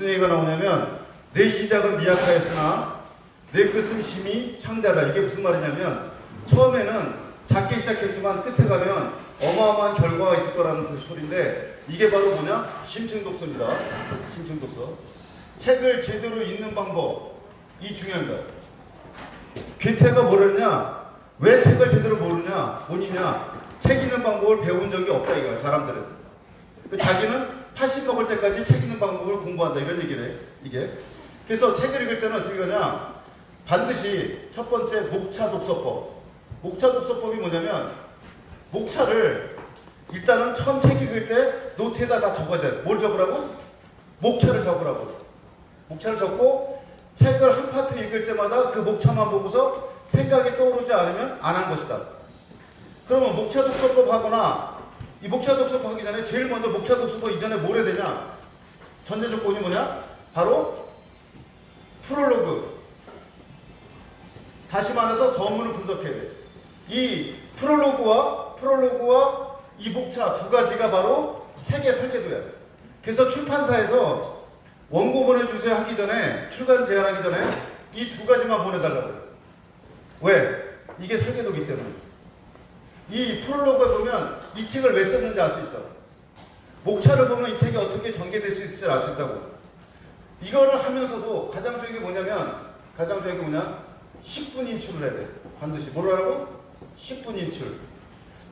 무슨 얘기가 나오냐면 내 시작은 미약하였으나 내 끝은 심히 창대하다. 이게 무슨 말이냐면 처음에는 작게 시작했지만 끝에 가면 어마어마한 결과가 있을 거라는 소리인데 이게 바로 뭐냐? 심층독서입니다. 심층독서. 책을 제대로 읽는 방법. 이 중요한 거야. 괴테가 뭐랬냐? 왜 책을 제대로 모르냐? 본이냐? 책 읽는 방법을 배운 적이 없다 이거야. 사람들은. 자기는 80 먹을 때까지 책 읽는 방법을 공부한다 이런 얘기를 해. 이게. 그래서 책을 읽을 때는 어떻게 하냐? 반드시 첫 번째 목차 독서법. 목차 독서법이 뭐냐면 목차를 일단은 처음 책 읽을 때 노트에다 다 적어야 돼. 뭘 적으라고? 목차를 적으라고. 목차를 적고 책을 한 파트 읽을 때마다 그 목차만 보고서 생각이 떠오르지 않으면 안 한 것이다. 그러면 목차 독서법 하거나 이 목차 독서법 하기 전에 제일 먼저 목차 독서법 이전에 뭘 해야 되냐? 전제 조건이 뭐냐? 바로 프롤로그. 다시 말해서 서문을 분석해야 돼. 이 프롤로그와 이 목차 두 가지가 바로 책의 설계도야. 그래서 출판사에서 원고 보내주세요 하기 전에 출간 제안하기 전에 이 두 가지만 보내달라고 해요. 왜? 이게 설계도이기 때문에. 이 프롤로그에 보면 이 책을 왜 썼는지 알 수 있어. 목차를 보면 이 책이 어떻게 전개될 수 있을지 알 수 있다고. 이거를 하면서도 가장 중요한 게 뭐냐? 10분 인출을 해야 돼. 반드시. 뭐라고? 10분 인출.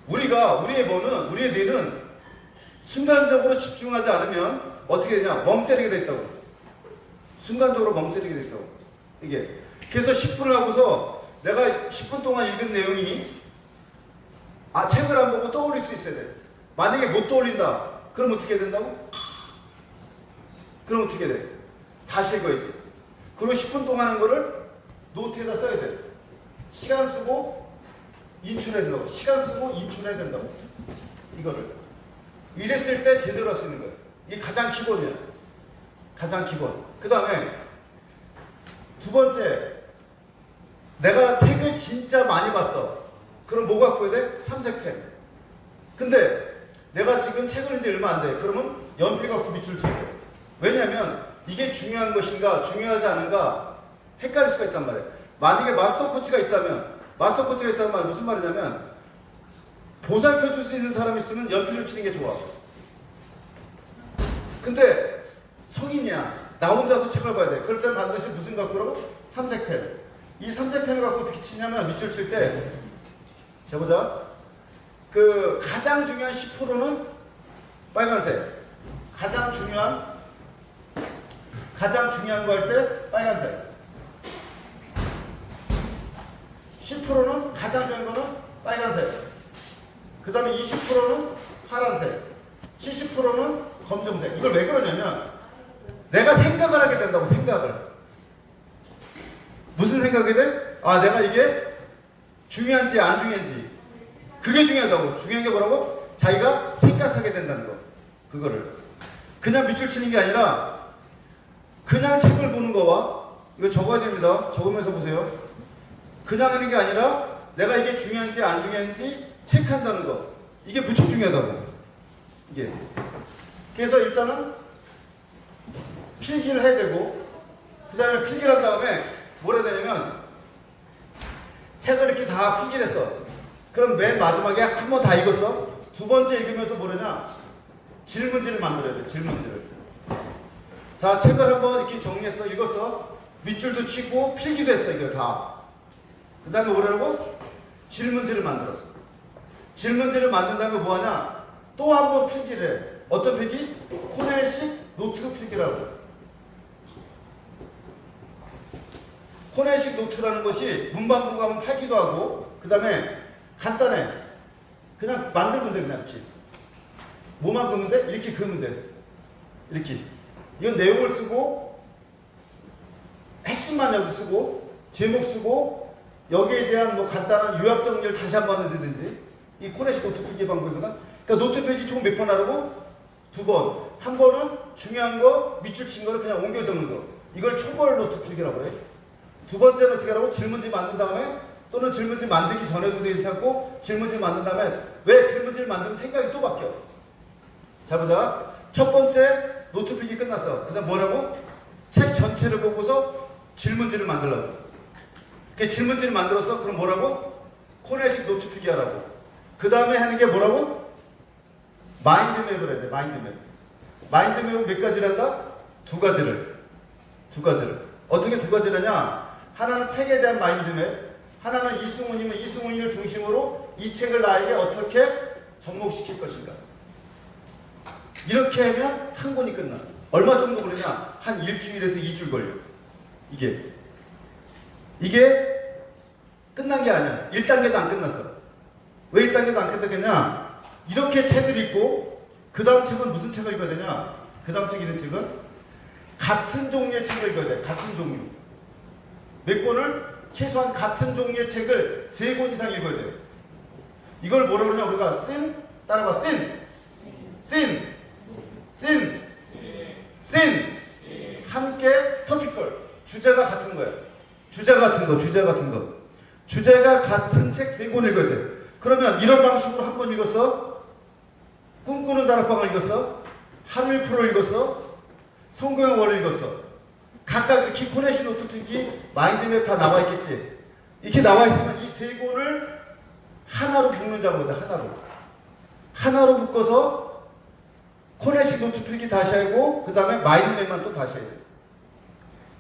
우리의 뇌는 순간적으로 집중하지 않으면 어떻게 되냐? 멍 때리게 돼 있다고. 순간적으로 멍 때리게 돼 있다고. 이게. 그래서 10분을 하고서 내가 10분 동안 읽은 내용이 책을 안 보고 떠올릴 수 있어야 돼. 만약에 못 떠올린다. 그럼 어떻게 된다고? 그럼 어떻게 돼? 다시 읽어야지. 그리고 10분 동안 하는 거를 노트에다 써야 돼. 시간 쓰고 인출해야 된다고. 시간 쓰고 인출해야 된다고. 이거를. 이랬을 때 제대로 할 수 있는 거예요. 이게 가장 기본이야. 가장 기본. 그 다음에 두 번째, 내가 책을 진짜 많이 봤어. 그럼 뭐 갖고 해야 돼? 삼색펜. 근데 내가 지금 책을 이제 얼마 안 돼. 그러면 연필 갖고 밑줄 쳐야 돼. 왜냐면 이게 중요한 것인가 중요하지 않은가 헷갈릴 수가 있단 말이에요. 만약에 마스터 코치가 있다면 무슨 말이냐면 보살펴 줄 수 있는 사람이 있으면 연필로 치는 게 좋아. 근데 성인이야. 나 혼자서 책을 봐야 돼. 그럴 땐 반드시 무슨 갖고 라고? 삼색펜. 이 삼색펜을 갖고 어떻게 치냐면 밑줄 칠 때 자 보자. 그 가장 중요한 10%는 빨간색. 가장 중요한 거 할 때 빨간색. 10%는 가장 중요한 거는 빨간색. 그 다음에 20%는 파란색. 70%는 검정색. 이걸 왜 그러냐면 내가 생각을 하게 된다고. 생각을. 무슨 생각이 돼? 내가 이게 중요한지 안 중요한지. 그게 중요하다고. 중요한 게 뭐라고? 자기가 생각하게 된다는 거. 그거를. 그냥 밑줄 치는 게 아니라 그냥 책을 보는 거와 이거 적어야 됩니다. 적으면서 보세요. 그냥 하는 게 아니라 내가 이게 중요한지 안 중요한지 체크한다는 거. 이게 무척 중요하다고. 이게. 그래서 일단은 필기를 해야 되고 그 다음에 필기를 한 다음에 뭘 해야 되냐면 책을 이렇게 다 필기를 했어. 그럼 맨 마지막에 한 번 다 읽었어. 두 번째 읽으면서 뭐냐냐? 질문지를 만들어야 돼. 질문지를. 자, 책을 한번 이렇게 정리했어. 읽었어. 밑줄도 치고 필기도 했어. 이거 다. 그 다음에 뭐라고? 질문지를 만들어. 질문지를 만든 다음에 뭐하냐? 또 한 번 필기를 해. 어떤 필기? 코넬식 노트 필기라고. 코넬식 노트라는 것이 문방구 가면 팔기도 하고 그 다음에 간단해. 그냥 만들면 돼. 그냥 이렇게. 뭐만 그으면 돼? 이렇게 그으면 돼. 이렇게. 이건 내용을 쓰고 핵심만 여기 쓰고 제목 쓰고 여기에 대한 뭐 간단한 요약 정리를 다시 한번 하든지. 이 코넬식 노트 필기 방법이거든. 그러니까 노트 페이지 총 몇 번 하라고? 2번. 한 번은 중요한 거 밑줄 친 거를 그냥 옮겨 적는 거. 이걸 초벌 노트 필기라고 해. 두 번째는 어떻게 하라고? 질문지 만든 다음에 또는 질문지 만들기 전에도 괜찮고 질문지 만든 다음에 왜 질문지를 만들면 생각이 또 바뀌어. 자 보자. 첫 번째 노트픽이 끝났어. 그 다음 뭐라고? 책 전체를 보고서 질문지를 만들라고. 그 질문지를 만들어서 그럼 뭐라고? 코넬식 노트픽이 하라고. 그 다음에 하는 게 뭐라고? 마인드맵을 해야 돼. 마인드맵. 마인드맵은 몇 가지를 한다? 두 가지를. 어떻게 두 가지를 하냐? 하나는 책에 대한 마인드맵, 하나는 이승훈이면 이승훈이를 중심으로 이 책을 나에게 어떻게 접목시킬 것인가. 이렇게 하면 한 권이 끝나. 얼마 정도 걸리냐? 한 일주일에서 2주 걸려. 이게 끝난 게 아니야. 1단계도 안 끝났어. 왜 1단계도 안 끝났겠냐? 이렇게 책을 읽고 그 다음 책은 무슨 책을 읽어야 되냐? 그 다음 책 읽는 책은 같은 종류의 책을 읽어야 돼. 같은 종류. 몇 권을? 최소한 같은 종류의 책을 3권 이상 읽어야 돼. 이걸 뭐라 그러냐? 우리가 따라봐. 함께 토픽걸. 주제가 같은 거야. 주제가 같은 책 3권 읽어야 돼. 그러면 이런 방식으로 한 번 읽었어? 꿈꾸는 다락방을 읽었어? 하루의 프로 읽었어? 성공의 월을 읽었어? 각각 이렇게 코네시 노트픽이 마인드맵 다 나와 있겠지? 이렇게 나와 있으면 이 3권을 하나로 묶는 작업이다. 하나로 묶어서 코네시 노트픽이 다시 하고 그 다음에 마인드맵만 또 다시 해야 돼.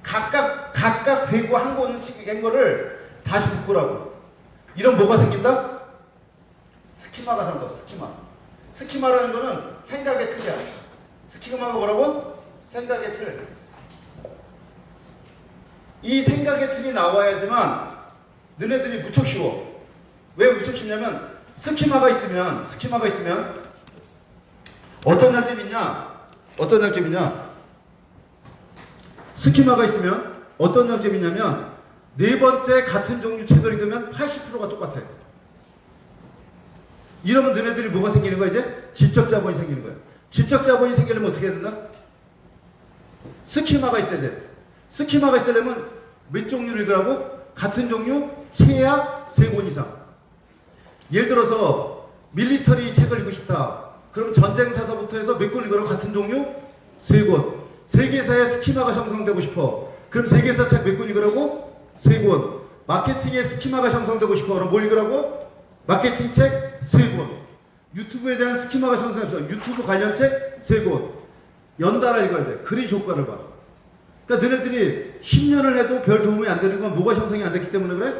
각각 3권 한 권씩 한 거를 다시 묶으라고. 이런 뭐가 생긴다? 스키마가 생겨. 스키마라는 거는 생각의 틀이야. 스키마가 뭐라고? 생각의 틀. 이 생각의 틀이 나와야지만 너네들이 무척 쉬워. 왜 무척 쉽냐면 스키마가 있으면 어떤 장점이 있냐? 스키마가 있으면 어떤 장점이 있냐면 네 번째 같은 종류 책을 읽으면 80%가 똑같아. 이러면 너네들이 뭐가 생기는 거야? 이제 지적 자본이 생기는 거야. 지적 자본이 생기려면 어떻게 해야 된다? 스키마가 있어야 돼. 스키마가 있으려면 몇 종류를 읽으라고? 같은 종류 최하 3권 이상. 예를 들어서 밀리터리 책을 읽고 싶다. 그럼 전쟁사서부터 해서 몇 권 읽으라고? 같은 종류 3권. 세계사의 스키마가 형성되고 싶어. 그럼 세계사 책 몇 권 읽으라고? 3권. 마케팅의 스키마가 형성되고 싶어. 그럼 뭘 읽으라고? 마케팅 책 3권. 유튜브에 대한 스키마가 형성돼서 유튜브 관련 책 3권. 연달아 읽어야 돼. 그리 효과를 봐. 그러니까 너네들이 10년을 해도 별 도움이 안 되는 건 뭐가 형성이 안 됐기 때문에 그래?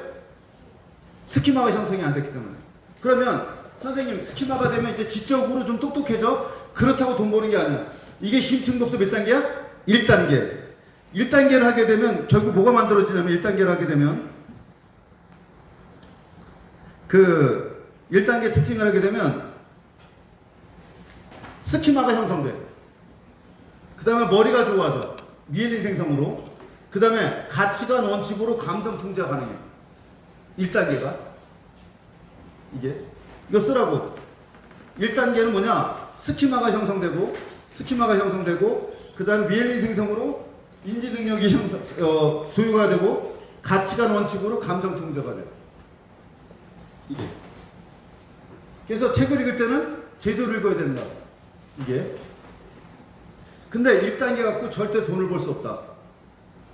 스키마가 형성이 안 됐기 때문에. 그러면 선생님 스키마가 되면 이제 지적으로 좀 똑똑해져? 그렇다고 돈 버는 게 아니야. 이게 심층 독서 몇 단계야? 1단계. 1단계를 하게 되면 결국 뭐가 만들어지냐면 1단계를 하게 되면 그 1단계 특징을 하게 되면 스키마가 형성돼. 그 다음에 머리가 좋아져. 미엘린 생성으로. 그 다음에 가치관 원칙으로 감정 통제가 가능해. 1단계가. 이거 쓰라고. 1단계는 뭐냐? 스키마가 형성되고, 그 다음에 미엘린 생성으로 인지 능력이 소유가 되고, 가치관 원칙으로 감정 통제가 돼. 이게. 그래서 책을 읽을 때는 제대로 읽어야 된다. 이게. 근데 1단계 갖고 절대 돈을 벌 수 없다.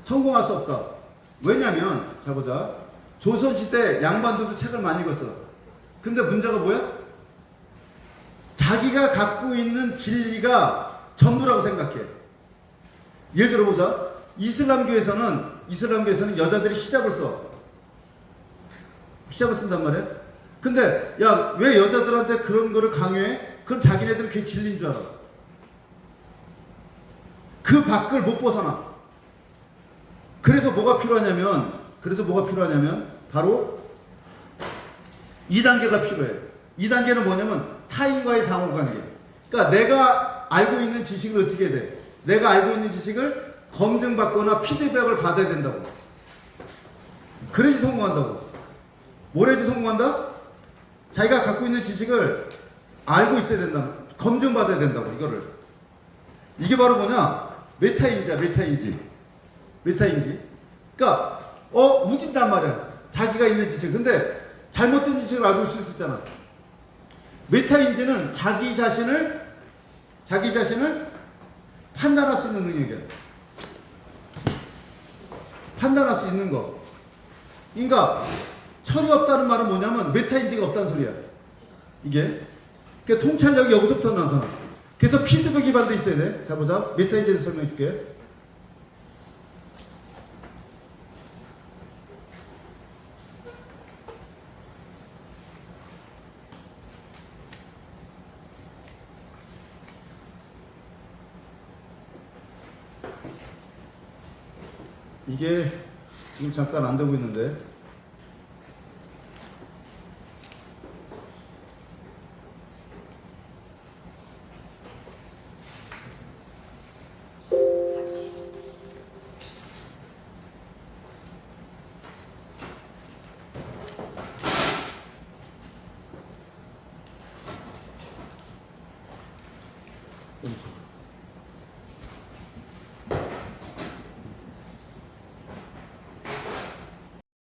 성공할 수 없다. 왜냐면, 자 보자. 조선시대 양반들도 책을 많이 읽었어. 근데 문제가 뭐야? 자기가 갖고 있는 진리가 전부라고 생각해. 예를 들어 보자. 이슬람교에서는 여자들이 히잡을 써. 히잡을 쓴단 말이야. 근데 야, 왜 여자들한테 그런 거를 강요해? 그럼 자기네들은 그게 진리인 줄 알아. 그 밖을 못 벗어나. 그래서 뭐가 필요하냐면 바로 2단계가 필요해. 2단계는 뭐냐면 타인과의 상호관계. 그러니까 내가 알고 있는 지식을 어떻게 해야 돼? 내가 알고 있는 지식을 검증받거나 피드백을 받아야 된다고. 그래야지 성공한다고. 뭘 해야지 성공한다? 자기가 갖고 있는 지식을 알고 있어야 된다. 검증받아야 된다고. 이거를. 이게 바로 뭐냐? 메타인지야. 메타인지. 그러니까 우진단 말이야. 자기가 있는 지식. 근데 잘못된 지식을 알고 있을 수 있잖아. 메타인지는 자기 자신을 판단할 수 있는 능력이야. 판단할 수 있는 거. 그러니까 철이 없다는 말은 뭐냐면 메타인지가 없다는 소리야. 이게. 그러니까 통찰력이 여기서부터 나타나. 그래서 피드백 기반도 있어야 돼. 자 보자. 메타인지에 대해서 설명해 줄게. 이게 지금 잠깐 안 되고 있는데